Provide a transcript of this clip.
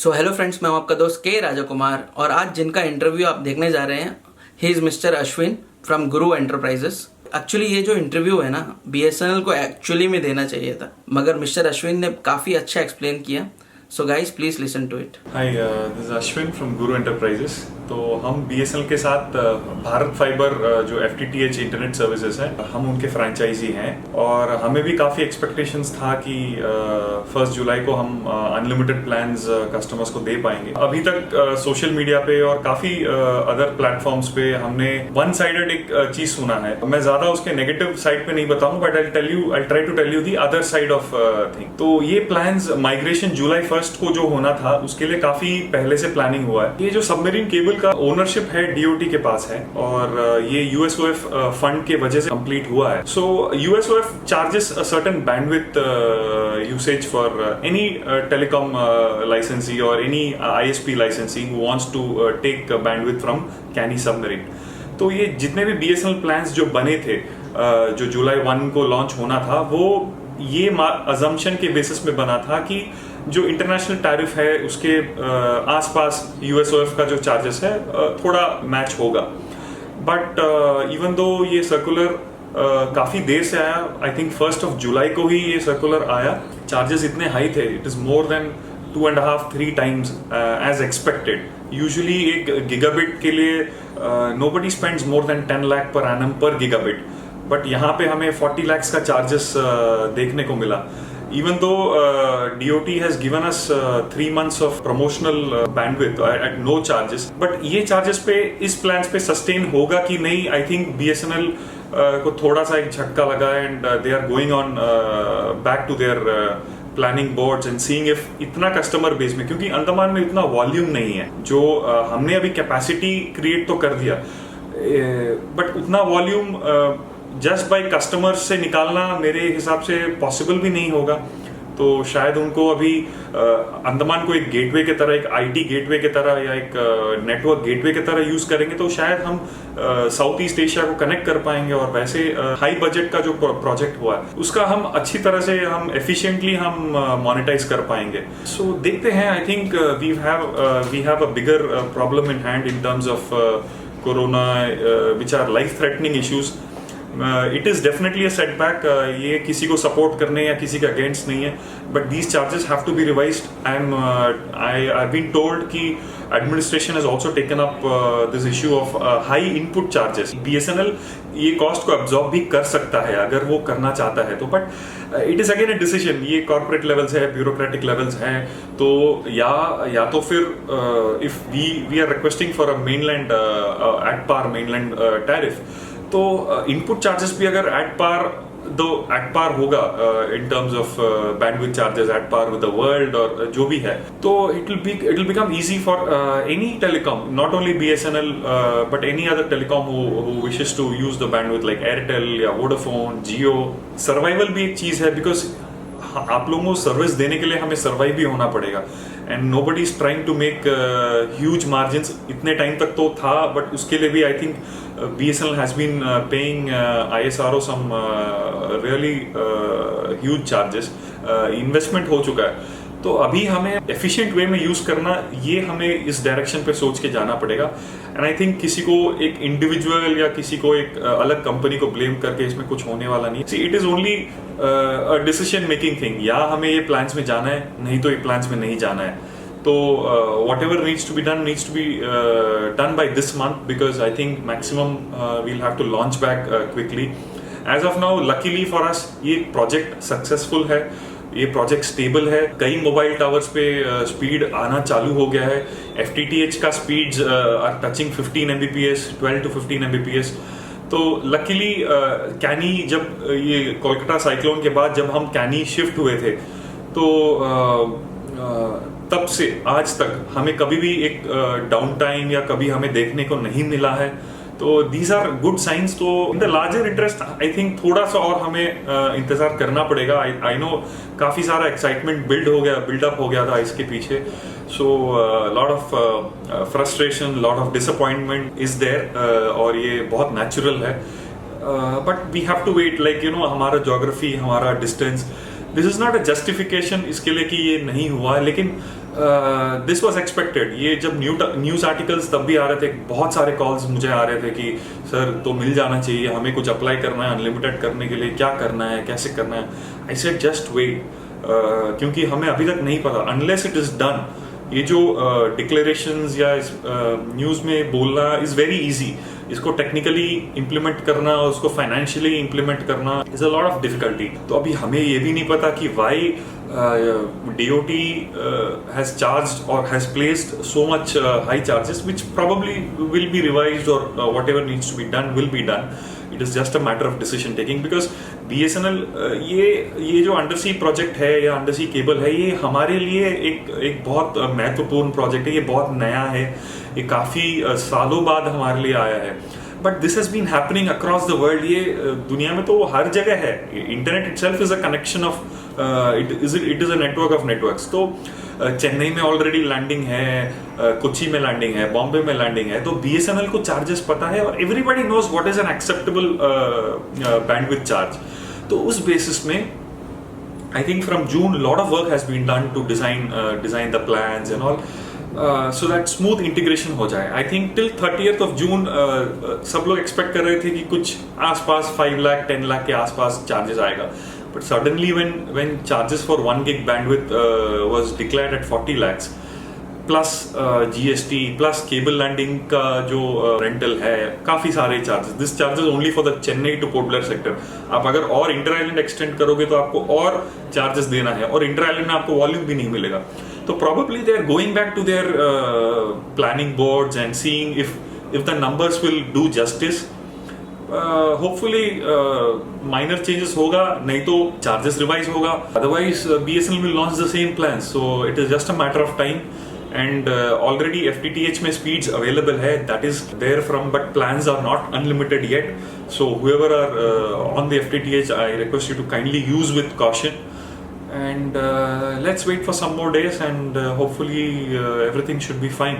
So hello friends, मैं हूं आपका दोस्त के राजा कुमार और आज जिनका इंटरव्यू आप देखने जा रहे हैं he is mister Ashwin from Guru enterprises. Actually ये जो इंटरव्यू है ना, बीएसएनएल को एक्चुअली में देना चाहिए था, मगर मिस्टर अश्विन ने काफ़ी अच्छा एक्सप्लेन किया। So guys please listen to it. Hi, this is Ashwin from Guru enterprises. तो हम बीएसएनएल के साथ भारत फाइबर जो एफटीटीएच इंटरनेट सर्विसेज है, हम उनके फ्रेंचाइजी हैं और हमें भी काफ़ी एक्सपेक्टेशंस था कि 1 जुलाई को हम अनलिमिटेड प्लान्स कस्टमर्स को दे पाएंगे। अभी तक सोशल मीडिया पे और काफ़ी अदर प्लेटफॉर्म्स पे हमने वन साइडेड एक चीज़ सुना है। मैं ज़्यादा उसके नेगेटिव साइड पे नहीं बताऊंगा, but I try to tell you the other side of thing. तो ये प्लान्स माइग्रेशन जुलाई 1 को जो होना था उसके लिए काफी पहले से प्लानिंग हुआ है। ये जो सबमरीन केबल का ओनरशिप है डीओटी के पास है और ये यूएसओएफ फंड के वजह से कंप्लीट हुआ है। So USOF charges a certain bandwidth usage for any telecom licensee और any ISP licensee who wants to take bandwidth from CANI submarine. तो ये जितने भी बीएसएनएल प्लान्स जो बने थे जो जुलाई 1 को लॉन्च होना था, वो ये अजम्पशन के बेसिस पे बना था कि जो इंटरनेशनल टैरिफ है उसके आसपास यूएसओएफ का जो चार्जेस है थोड़ा मैच होगा। बट इवन दो ये सर्कुलर काफी देर से आया, आई थिंक 1 जुलाई को ही ये सर्कुलर आया, चार्जेस इतने हाई थे, it is more than 2.5-3 times as expected. Usually एक गीगाबिट के लिए nobody spends more than 10 lakh per annum पर गीगाबिट, बट यहाँ पे हमें 40 lakhs का चार्जेस देखने को मिला। Even though DOT has given us 3 months of promotional bandwidth at no charges, but ये charges पे इस plans पे sustain होगा कि नहीं, I think BSNL को थोड़ा सा एक झटका लगा and they are going on back to their planning boards and seeing if इतना customer base में, क्योंकि अंडमान में इतना volume नहीं है जो हमने अभी capacity create तो कर दिया, but उतना volume जस्ट बाई कस्टमर्स से निकालना मेरे हिसाब से पॉसिबल भी नहीं होगा। तो शायद उनको अभी अंडमान को एक गेटवे की तरह, एक आईटी गेटवे की तरह या एक नेटवर्क गेटवे की तरह यूज करेंगे तो शायद हम साउथ ईस्ट एशिया को कनेक्ट कर पाएंगे और वैसे हाई बजट का जो प्रोजेक्ट हुआ है उसका हम अच्छी तरह से हम एफिशिएंटली हम मोनेटाइज कर पाएंगे। सो देखते हैं, I think we have a bigger problem in hand in terms of corona which are life threatening issues. It is definitely a setback, ये किसी को सपोर्ट करने या किसी के अगेंस्ट नहीं है, but these charges have to be revised. I been told कि administration has also taken up this issue of high input charges. BSNL ये कॉस्ट को अब्सॉर्ब भी कर सकता है अगर वो करना चाहता है तो, but it is again a decision. ये कॉर्पोरेट लेवल्स है, ब्यूरोक्रेटिक लेवल्स हैं, तो या तो फिर if we are requesting for a mainland at par mainland tariff, तो इनपुट चार्जेस भी अगर एट पार होगा in terms of bandwidth charges at par with the world और जो भी है, तो it will become easy for any telecom, not only BSNL but any other telecom who wishes to use the bandwidth like Airtel या Vodafone, Jio. Survival भी एक चीज है, बिकॉज आप लोगों को सर्विस देने के लिए हमें सर्वाइव भी होना पड़ेगा and nobody is trying to make huge margins. इतने टाइम तक तो था, बट उसके लिए भी I think BSNL has been paying ISRO some really huge charges, investment हो चुका है। तो अभी हमें एफिशिएंट वे में यूज करना, ये हमें इस डायरेक्शन पे सोच के जाना पड़ेगा। एंड आई थिंक किसी को एक इंडिविजुअल या किसी को एक अलग कंपनी को ब्लेम करके इसमें कुछ होने वाला नहीं। See it is only a decision making thing, या हमें ये प्लान्स में जाना है, नहीं तो ये प्लान्स में नहीं जाना है। तो whatever needs to be done by this month, because I think maximum we'll have to launch back quickly. As of now, luckily for us, ये प्रोजेक्ट सक्सेसफुल है, ये प्रोजेक्ट स्टेबल है। कई मोबाइल टावर्स पे स्पीड आना चालू हो गया है। FTTH का speeds are touching 15 Mbps, 12 to 15 Mbps। तो लकीली कैनी, जब ये कोलकाता साइक्लोन के बाद जब हम कैनी शिफ्ट हुए थे, तो तब से आज तक हमें कभी भी एक डाउन टाइम या कभी हमें देखने को नहीं मिला है। तो दीज आर गुड साइंस। तो in the larger interest I think थोड़ा सा और हमें इंतजार करना पड़ेगा। आई नो काफी सारा एक्साइटमेंट बिल्डअप हो गया था इसके पीछे। So lot of frustration, lot of disappointment is there और ये बहुत नेचुरल है। But we have to wait, like you know, हमारा ज्योग्राफी, हमारा distance, this is not a justification इसके लिए कि ये नहीं हुआ है, लेकिन दिस वॉज एक्सपेक्टेड। ये जब न्यूज आर्टिकल्स तब भी आ रहे थे, बहुत सारे कॉल्स मुझे आ रहे थे कि सर तो मिल जाना चाहिए, हमें कुछ अप्लाई करना है अनलिमिटेड करने के लिए, क्या करना है, कैसे करना है। आई सेड जस्ट वेट, क्योंकि हमें अभी तक नहीं पता, अनलेस इट इज डन। ये जो डिक्लेरेशंस या न्यूज़ में बोलना इज़ वेरी इजी, इसको टेक्निकली इम्प्लीमेंट करना और उसको फाइनेंशियली इम्प्लीमेंट करना is a lot of difficulty. तो अभी हमें ये भी नहीं पता कि Y DOT has charged or has placed so much high charges, which probably will be revised, or whatever needs to be done will be done. It is just a matter of decision taking, because BSNL ये जो under सी project है या under सी cable है, ये हमारे लिए एक बहुत महत्वपूर्ण प्रोजेक्ट है। ये बहुत नया है, ये काफ़ी सालों बाद हमारे लिए आया है। But this has been happening across the world. ये दुनिया में तो हर जगह है। Internet itself is a connection of it is a network of networks. तो चेन्नई में ऑलरेडी लैंडिंग है, कोच्चि में लैंडिंग है, बॉम्बे में लैंडिंग है। तो BSNL को चार्जेस पता है और everybody knows what is an acceptable bandwidth charge. तो उस बेसिस में I think from June a lot of work has been done to design the plans and all, so that smooth integration हो जाए। I think till 30th of June सब लोग expect कर रहे थे कि कुछ आसपास 5 लाख 10 लाख के आसपास चार्जेस आएगा। But suddenly when charges for 1 gig bandwidth was declared at 40 lakhs plus GST plus cable landing का जो रेंटल है, काफ़ी सारे charges. This charges only for the Chennai to Port Blair sector. आप अगर और इंटर आइलैंड एक्सटेंड करोगे तो आपको और चार्जेस देना है, और इंटर आइलैंड में आपको वॉल्यूम भी नहीं मिलेगा। तो probably they are going back to their planning boards and seeing if the numbers will do justice. Hopefully minor changes होगा, नहीं तो चार्जेस रिवाइज होगा। Otherwise BSNL will launch the same plan. So it is just a matter of time. And already FTTH में speeds available है, that is there from, but plans are not unlimited yet. So whoever are on the FTTH, I request you to kindly use with caution. And let's wait for some more days, and hopefully everything should be fine.